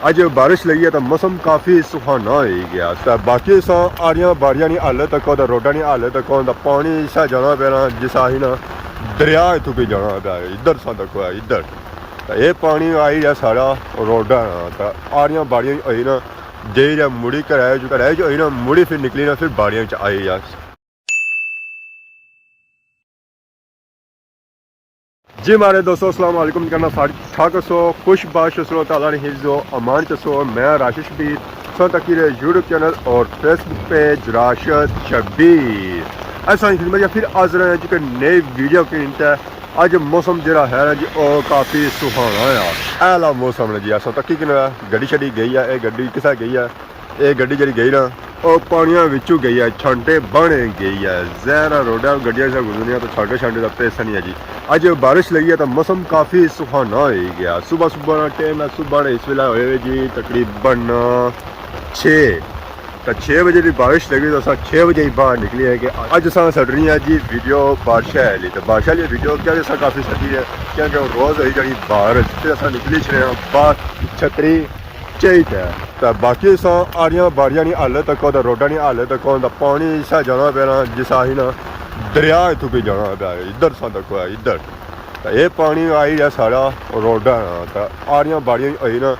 अज बारिश लगी है तो मौसम काफ़ी सुहाना हो गया। तो बाकी आड़ियाँ बाड़ियाँ नहीं हाले तक रोडा नहीं हाले तक पानी सा जाना पैना जिसा ही ना दरिया इतों भी जाना पाया इधर सा तक है इधर। तो ये पानी आई रहा सारा रोडा तो आड़ियाँ बाड़ियाँ आई ना जे रहा मुड़ी घराए जो आई ना मुड़ी फिर निकली ना फिर बाड़ियाँ आई यार। जी मारे दोस्तों अस्सलाम वालेकुम करना ठाक सो खुश बाश सो ताला ने हिफ्ज़ो अमान चसो। मैं राशिश भी सो तकीर यूट्यूब चैनल और फेसबुक पेज राशिद शबीर ऐसा खिदमत या फिर आज रहे हैं जी नई वीडियो की इंत। अज मौसम जरा है ना जी और काफ़ी सुहाना है ऐला मौसम है जी। ऐसा तकी कि गड्डी शड्डी गई है गड्डी किसा गई है ये गड्डी जी गई ना और पानिया विचू गई है छांटे बने गई है जहरा रोडा गड्डिया से गुजरनिया तो छांटे छांटे का पैसा नहीं है जी। अज बारिश लगी है तो मौसम काफ़ी सुहाना हो गया। सुबह सुबह टाइम है सुबह इस वेला होए जी तकरीबन 6 बजे की बारिश लगी तो अस 6 बजे ही बाहर निकली है कि अज अस सड़ रही है जी वीडियो बारिश वाली। तो बारिश वाली वीडियो क्या अस काफ़ी सड़ी है क्योंकि रोज़ हुई जी बारिश फिर अस निकली छड़े बाहर छतरी चाहिए। तो बाकी आड़ियाँ बाड़ियाँ नहीं हाले तक रोडा नहीं हाले तक पानी सा जाना पैना जिसा ही ना दरिया इतों भी जाना पाया इधर सा तक है इधर। तो ये पानी आई रहा सारा रोडा तो आड़ियाँ बाड़ियाँ आई ना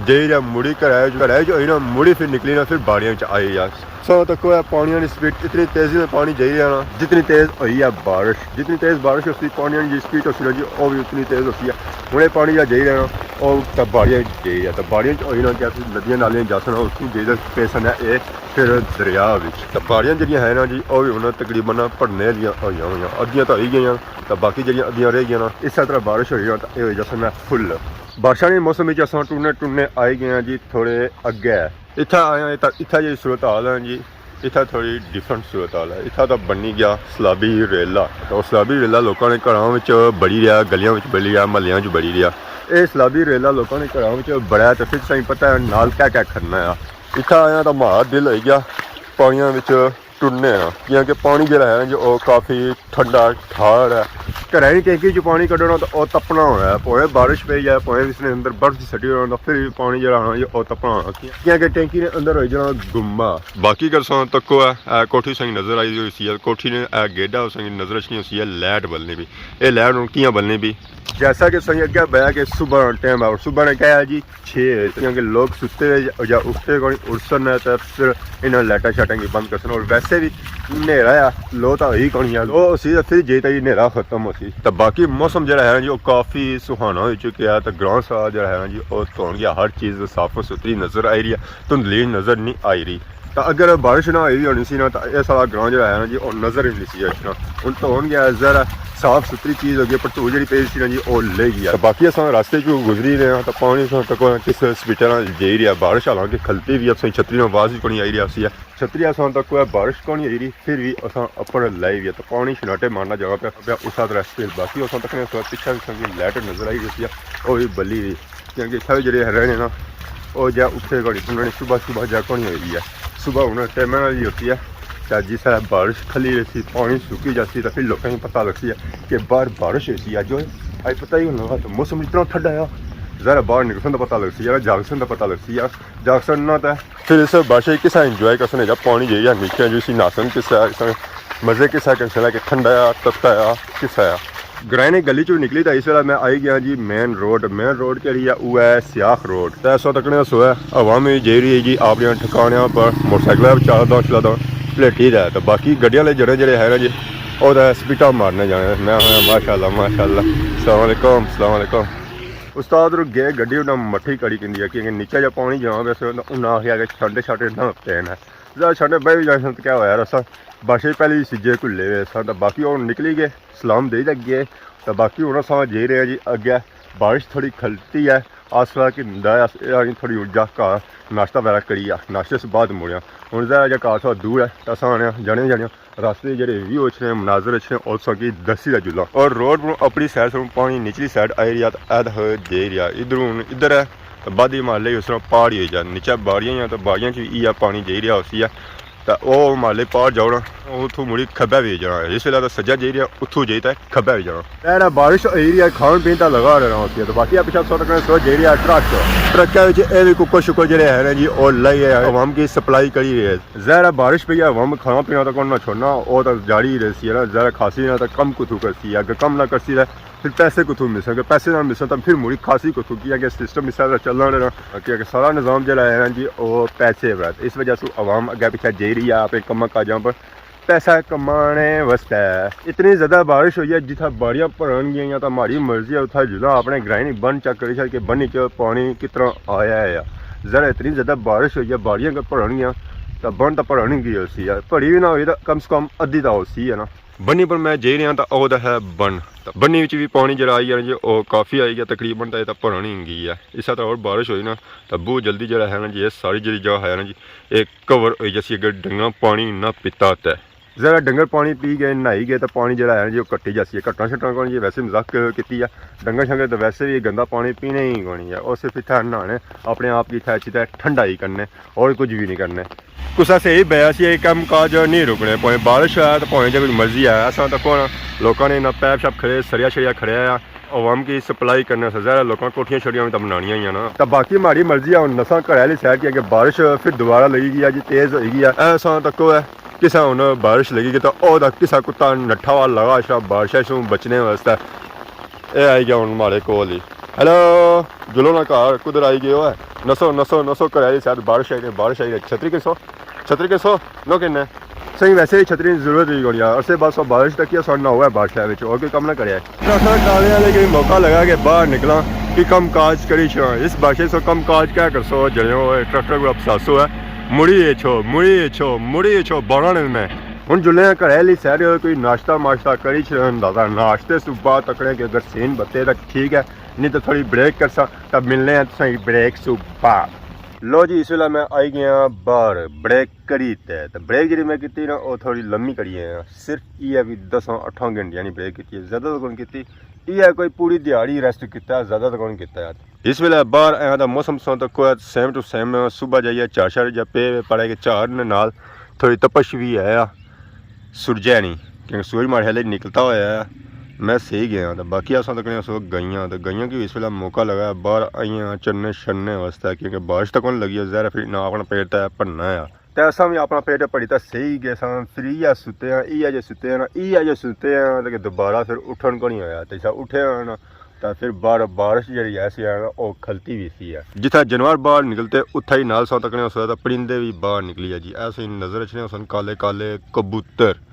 जे रहा मुड़ी घराए जो आई ना मुड़ी फिर निकली ना फिर बाड़ियाँ आई यार। सो तक है पानी की स्पीड इतनी तेज़ी में पानी जाई रहा ना जितनी तेज़ हुई है बारिश जितनी तेज़ बारिश होती पानी की स्पीड होती है जी वो भी उतनी तेज़ होती है। हूँ पानी जहाँ जाई रहा ना और तब बाड़ियाँ जाई रहा तो बाड़ियाँ हुई ना क्या नदियाँ नालियाँ जासन उसकी जेद पेसन है ये फिर दरिया तो बाड़ियाँ जी है ना जी वो भी उन्हें तकरीबन भरने हुई हुई अद्धियाँ तो आई गई तो बाकी जी अद्धियाँ रह गई ना इस तरह बारिश हुई तो ये जसन है फुल बारिशा के मौसम में अस टूने आई गए जी थोड़े अगे इतना आए इतना जी सूरत हाल है जी इतना थोड़ी डिफरेंट सूरत हाल है। इतना तो बनी गया सलाबी रेला तो सलाबी रेला लोगों ने घरों बड़ी रहा गलियों में बड़ी रहा महल्लों च बड़ी रहा ये सलाबी रेला लोगों ने घरों बड़ा तो फिर सही पता है नाल क्या करना है। इतना आया तो मार दिल हो गया पानियों में टुरने क्योंकि पानी जो है जो काफ़ी ठंडा ठार है। घरें की टैंकी च पानी कड्ढना तो वह तपना होना है भावें बारिश पई जाए भावें इसने अंदर बर्फ सटी होना तो फिर भी पानी जो आना वो तपना होना क्योंकि टैंकी ने अंदर हो जाना गुम्मा। बाकी कर तको है कोठी संग नज़र आई हुई सी कोठी ने गेडा संग नज़र अच्छी हुई है लैट बलने भी ये लैट कियाँ बलने भी जैसा कि सही अगर बया कि सुबह टाइम है और सुबह ने कहा जी 6 क्योंकि लोग सुते या उठते उड़सन है तो फिर इन्होंने लाइटा शाटा की बंद कर और वैसे भी नेरा आ लो तो ही कौन लो सी फिर जे तक नेरा खत्म होती। तो बाकी मौसम जो है जी वो काफ़ी सुहाना हो चुका है। तो ग्राउंड सा जो है जी वो धोन गया हर चीज़ साफ सुथरी नज़र आई रही है धुंधली नज़र नहीं आई रही। तो अगर बारिश ना आई होनी सी ना तो यह सारा ग्राउंड जो है ना जी वो नज़र ही नहीं सी अच्छा हूँ धोन गया जरा साफ सुथरी चीज़ होगी पर धूल जी पे सी ना जी वो ले गया। तो बाकी अस रास्ते चो गुजरी रहे हैं तो पानी तक किस स्पीड जाई रहा बारिश हालांकि खलती भी असं छतरी आवाज़ भी कोई आई रहा सी छतरी अस तक बारिश को नहीं आई रही फिर भी अस अपर लाई भी तो पानी छनाटे मारना जगह पे उस तरह स्पीड बाकी अस तक पिछा भी लाइट नज़र आई रही है वो भी बली रही क्योंकि इतना जो रहने ना वो जहाँ उठे घड़ी उन्होंने सुबह सुबह जा को नहीं आई है सुबह उन्होंने टाइम वाली होती है चाहे जिस तरह बारिश खली रहती पानी सूखी जाती तो फिर लोगों को पता लगती है कि बाहर बारिश होती है जो अज पता ही होना तो मौसम इतना ठंडा है ज़रा बाहर निकलन का पता लगती है जागसन का पता लगती है जागसन ना तो फिर इस बारिश किसा इंजॉय कर जब पानी जाइए नीचे जो नासन किसा मज़े किसा कर कि ठंडा आ तत्ता आ किसा आ ग्राइने गली चो निकली तो इस वेला मैं आई गया जी मेन रोड कही है वो है सियाख रोड तो ऐसा तकने सो है हवा में जे रही है जी अपने ठिकाने पर मोटरसाइकिल चलादा पलेटी है। तो बाकी गड्डिया वाले जड़े है ना जी और स्पीटा मारने जाने मैं माशाल्लाह माशाल्लाह अस्सलाम वालेकुम उस्ताद गए गड्डी उन्हें मट्ठी कड़ी कहती है क्योंकि नीचे जब पानी जाना वैसे उन्हें आखिया कि छांटे छाटे ना पैन है जरा छांटे बह भी जाए तो क्या होया रसा बारिश पहले भी सिजे घुले हुए सन तो बाकी और निकली गए सलाम दे लगे तो बाकी हूँ अस जे रहे जी अगे बारिश थोड़ी खलती है आसला कि थोड़ी ऊर्जा घा नाश्ता वगैरह करिए नाश्ते से बाद मुड़िया हूँ जरा जहाँ घा थोड़ा दूर है तो अस जाने रास्ते जो व्यू अच्छे मनाजर अच्छे और सकी दसी का जुला और रोड पर अपनी साइड से पानी निचली साइड आई रहा तो ऐद दे रहा इधर हूँ इधर है बादी मार ली उस तरह पहाड़ी हो जाए नीचे बाड़ियाँ तो बाड़ियाँ पानी दे रहा उसी है तो वह माले पार जाओ ना उतों मुड़ी खब्बे भी जाना जिस वेले तो सज्जा जाइए उतों जाइए तो खब्बे भी जाना बारिश एरिया खान पीन का लगा रहना होती है तो बाकी पिछले सौ सो जाइए ट्रक कुकर शुकर जो है ना जी और लाई है अवाम की सप्लाई करी है ज़रा बारिश पे अवाम खाना पीना तो कौन ना छोड़ना वो तो जारी रहती है ना ज़रा खांसी ना तो कम कुथू करती है अगर कम ना करती है फिर पैसे कुथू मिस अगर पैसे ना मिस तो फिर मुड़ी खांसी कुथू की अगर सिस्टम इस तरह चलना रहना कि सारा निज़ाम जो है ना जी वो पैसे पर इस वजह से अवाम अगर पिछले जा रही है अपने कम काजा पर पैसा कमाने वास्ते इतनी ज़्यादा बारिश हुई है जितना बाड़ियाँ भरन गई तो हमारी मर्जी है उतना जुला अपने ग्राइंड बन चेक करी छड़ के बनी च पानी कितना आया है ज़रा इतनी ज़्यादा बारिश हुई है बाड़ियाँ का भरन गया तो बन तो भरन गई उसी है भरी भी ना हुई तो कम से कम अद्धी तो उसी है ना बनी पर मैं जे रहा तो वह है बन तो बनी भी पानी जरा आई है जी वो काफ़ी आई गया तकरीबन तो भरन ही गई है इस तरह और बारिश हुई ना तो बहुत जल्दी जरा है ना जी ये सारी जी जगह है ना जी एक कवर हो जैसी अगर डंगा पानी ना पीता होता है ज़रा डंगर पानी पी गए नहाई गए तो पानी जरा है जी कट्टी जाती है कट्टा शट्टा कौन जी वैसे मजाक की है डंगर शंगर तो वैसे भी गंदा पानी पीने ही कौनी है और सिर्फ इतना नहाने अपने आप की इतना ठंडा ही करने और कुछ भी नहीं करने कुछ से ही बया से कम काज नहीं रुकने भावें बारिश है तो भावें जो मर्जी है ऐसा तो कौन लोगों ने ना पैप शैप खड़े सरिया शरिया खड़े आ अवाम की सप्लाई करने से ज़्यादा लोगों कोठियाँ शड़ियाँ भी तो बनानिया ही ना तो बाकी हमारी मर्जी है नसा घर वाली सैर की अगर बारिश फिर दोबारा लगेगी है जी तेज़ होगी है ऐसा तक है किसा हूँ बारिश लगेगी तो वह किसा कुत्ता नट्ठा वाला लगा शा बारिश से बचने वास्ते ये आई गया हूँ हमारे कोल ही हेलो जुलो ना घर कुदर आई गए हो नसो नसो नसो घर वाली सैर बारिश आई छतरी के सो नो किन्ने सही वैसे ही छतरी की जरूरत ही होनी और से बस बारिश तक ही सुनना हुआ है बारिश है और कोई कम ना करे डाले वाले के मौका लगा के बाहर निकला कि कम काज करी इस बारिश से कम काज क्या कर सो जड़े ट्रैक्टर को अपसासो है मुड़ी छो बनाने में हूँ जुले घरै सैर कोई नाश्ता माश्ता करी दादा नाश्ते सुबह तकड़े के अगर सीन बते तो ठीक है नहीं तो थोड़ी ब्रेक कर सा तब मिलने हैं तुम ब्रेक सुबह लो जी इस वेला मैं आई गया बाहर ब्रेक करी तो ब्रेक जी मैं की ना वो थोड़ी लम्मी करी है सिर्फ ये भी 10-8 घंटे नहीं ब्रेक की ज़्यादा तो कौन की ये कोई पूरी दिहाड़ी रेस्ट किया ज़्यादा तो कौन किया यार इस वेले बाहर आया तो मौसम सो तक कोई सेम टू सेम सुबह जाइए चार जा पे पड़े के चार नाल थोड़ी तपश भी है सूरज है नहीं क्योंकि सूरज मारे हले निकलता हुआ है मैं सही गया तो बाकी अस तक गईयाँ गईयाँ की इस वेला मौका लगा बाहर आई चन्ने छन्ने वास्ते क्योंकि बारिश तो कौन लगी है ज़रा फिर ना अपना पेट तो भरना है तो असा भी अपना पेट भरी तो सही गए फिर इे सुते हैं इे सुते हैं इे सुते हैं तो दोबारा फिर उठन को नहीं होया तो उठे ना तो फिर बारिश जी ऐसी है ना वो खलती भी सी है जितना जानवर बाहर निकलते उतना ही नाल सौ तकने हो परिंदे भी बाहर निकली है जी ऐसे ही नज़र अच्छे सन काले काले कबूतर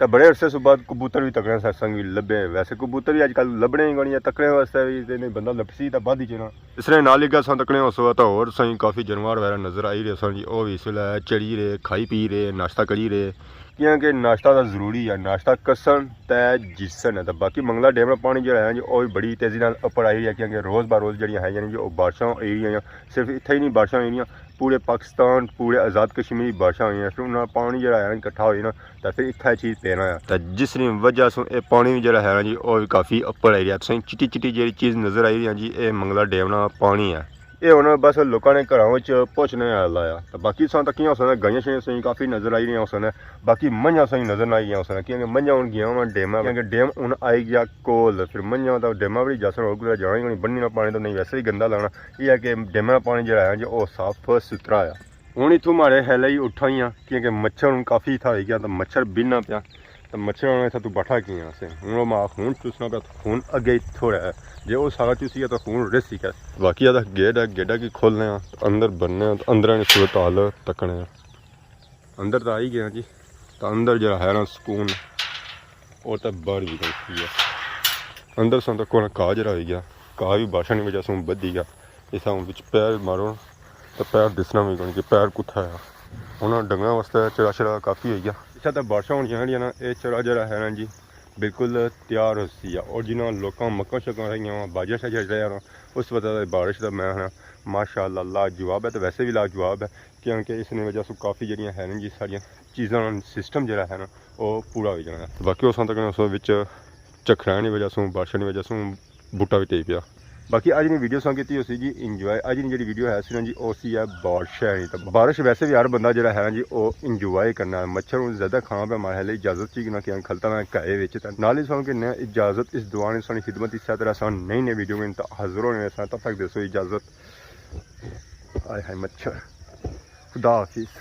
तो बड़े अरसे सुबह कबूतर भी तकड़े सत्संग भी लभे वैसे कबूतर भी अजकल लभने ही गई तकड़े वास्ते भी नहीं बंदा लपसी तो बद ही चना इसलिए नाल गया सन तकड़े हो तो होर सही काफ़ी जानवर वगैरह नज़र आई रहे सन जी वो भी इस वेले चढ़ी रहे खाई पी रहे नाश्ता करी रहे क्योंकि नाश्ता तो जरूरी है नाश्ता कसन तय जिसन है तो बाकी मंगला डैम का पानी जो है जी वो भी बड़ी तेज़ी उपर आई है क्योंकि रोज़ ब रोज़ जी है जी बारिशा एरिया सिर्फ इतने ही नहीं बारिशा हुई पूरे पाकिस्तान पूरे आज़ाद कश्मीर बारिशा हुई फिर उन्होंने पानी जो है इकट्ठा हो ना तो फिर इतना चीज़ पेना है तो जिस वजह से ये पानी भी जो है ना जी वो भी काफ़ी उपर आई रहा है चिट्टी चिट्टी जी चीज़ नज़र आई रही है जी ये मंगला डैम का पानी है ये हूँ बस लोगों ने घरों पहुँचने लाया तो बाकी सन तक हो सकता गाइयां शाइयां सही काफ़ी नज़र आई रही हो सकता बाकी मंझा सही नज़र ना आई हो सकता क्योंकि मंझा हूँ गया वहाँ डेम क्योंकि डेम हूँ आई गया कोल फिर मंझा तो डेमा भी जसन हो कुछ जाना ही नहीं बन्नी ना पानी तो नहीं वैसे ही गंदा लाना यह है कि डेमा का पानी जो है जी वो साफ सुथरा है हूँ इतों मारे हेले ही उठा ही क्योंकि मच्छर हूँ काफ़ी था गया तो मच्छर बिना पाया तो मच्छर इतना तू बैठा किया से हूँ मैं खून चूसना पाया तो खून अगे थोड़ा है जे वो सारा चूसी तो खून रिस ही बाकी अदा गेट है गेटा की खोलने अंदर बनने तो अंदर ने सूरत हाल तकने अंदर तो आई गया जी तो अंदर जो है ना सुकून और तो बाहर भी गई है अंदर सो तो कोई घा जरा हो गया घा भी बारिश की वजह से बधी गया इस बिच पैर मारो तो पैर दिसना भी कौन कि पैर कुत्था है उन्होंने डंगर वास्ते चरा चरा काफ़ी हो गया इतना तो बारिशा होनी ना ये चरा जरा है ना जी बिल्कुल तैयार हो सी है और जिन्होंने लोग मक्का शक्का रही बाजा शाजा रहा उस वजह बारिश का मैं है माशाअल्लाह लाजवाब है तो वैसे भी लाजवाब है क्योंकि इस वजह से काफ़ी जड़ियाँ है जी सारिया चीज़ों सिस्टम जो है ना वो पूरा हो जाना है बाकी उस तक उस झखड़ा की वजह से बारिशों की वजह से बूटा भी टेक पिया बाकी अज ने वीडियो सॉन्ग की उसी जी इंजॉय अज की जी वीडियो है सी ना जी उसी है बारिश है नहीं तो बारिश वैसे भी हर बंदा जो है जी वो इंजॉय करना मच्छर में ज़्यादा खाना पे मारे लिए इजाजत चीज ना कि खलता मैं घाए नाल ही सॉन्ग कि इजाजत इस दुआ ने सानी खिदमत इस तरह सा नई नई वीडियो में हाजिर होने तब तक दसो इजाजत आए हाय मच्छर खुदा हाफिज़।